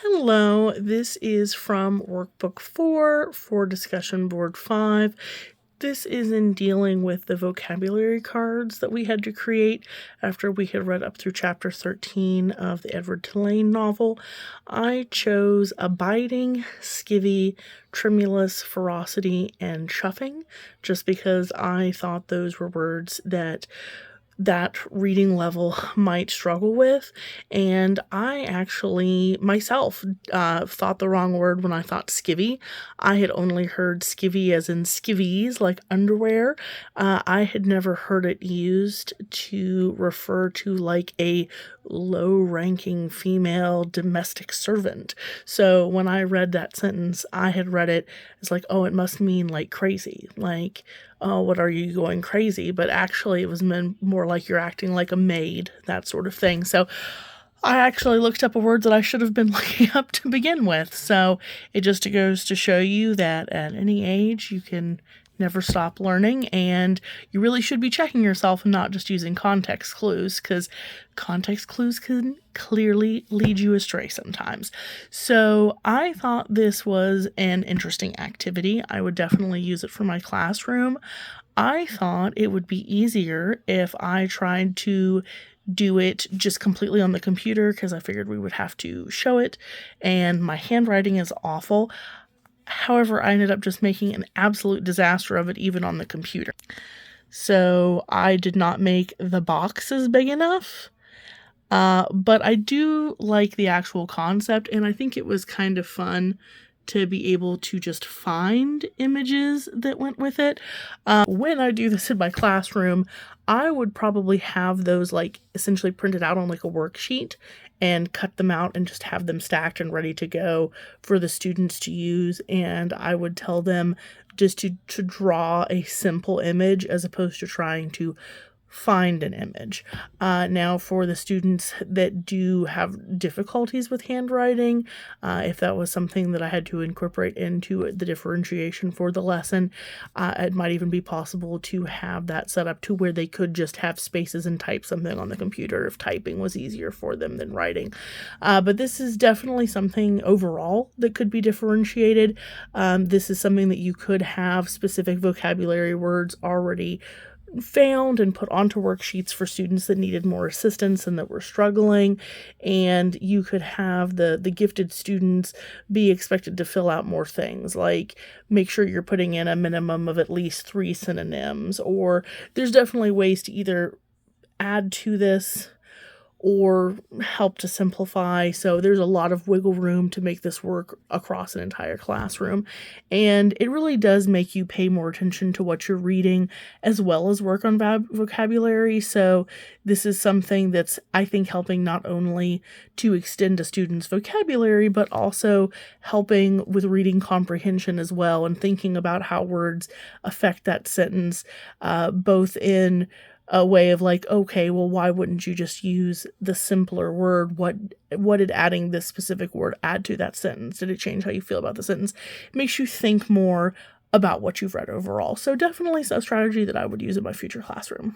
Hello, this is from workbook 4 for discussion board 5. This is in dealing with the vocabulary cards that we had to create after we had read up through chapter 13 of the Edward Tulane novel. I chose abiding, skivvy, tremulous, ferocity, and chuffing, just because I thought those were words that reading level might struggle with. And I actually myself thought the wrong word when I thought skivvy. I had only heard skivvy as in skivvies, like underwear. I had never heard it used to refer to like a low-ranking female domestic servant. So when I read that sentence, I had read it as like, oh, it must mean like crazy, like, oh, what are you going crazy? But actually it was meant more like you're acting like a maid, that sort of thing. So I actually looked up a word that I should have been looking up to begin with. So it just goes to show you that at any age you can never stop learning, and you really should be checking yourself and not just using context clues, because context clues can clearly lead you astray sometimes. So I thought this was an interesting activity. I would definitely use it for my classroom. I thought it would be easier if I tried to do it just completely on the computer, because I figured we would have to show it, and my handwriting is awful. However, I ended up just making an absolute disaster of it even on the computer. So I did not make the boxes big enough. But I do like the actual concept, and I think it was kind of fun to be able to just find images that went with it. When I do this in my classroom, I would probably have those like essentially printed out on like a worksheet and cut them out and just have them stacked and ready to go for the students to use. And I would tell them just to draw a simple image as opposed to trying to find an image. Now for the students that do have difficulties with handwriting, if that was something that I had to incorporate into the differentiation for the lesson, it might even be possible to have that set up to where they could just have spaces and type something on the computer if typing was easier for them than writing. But this is definitely something overall that could be differentiated. This is something that you could have specific vocabulary words already found and put onto worksheets for students that needed more assistance and that were struggling, and you could have the gifted students be expected to fill out more things, like make sure you're putting in a minimum of at least 3 synonyms, or there's definitely ways to either add to this or help to simplify. So there's a lot of wiggle room to make this work across an entire classroom. And it really does make you pay more attention to what you're reading as well as work on vocabulary. So this is something that's, I think, helping not only to extend a student's vocabulary, but also helping with reading comprehension as well, and thinking about how words affect that sentence, both in a way of like, okay, well, why wouldn't you just use the simpler word? What did adding this specific word add to that sentence? Did it change how you feel about the sentence? It makes you think more about what you've read overall. So definitely a strategy that I would use in my future classroom.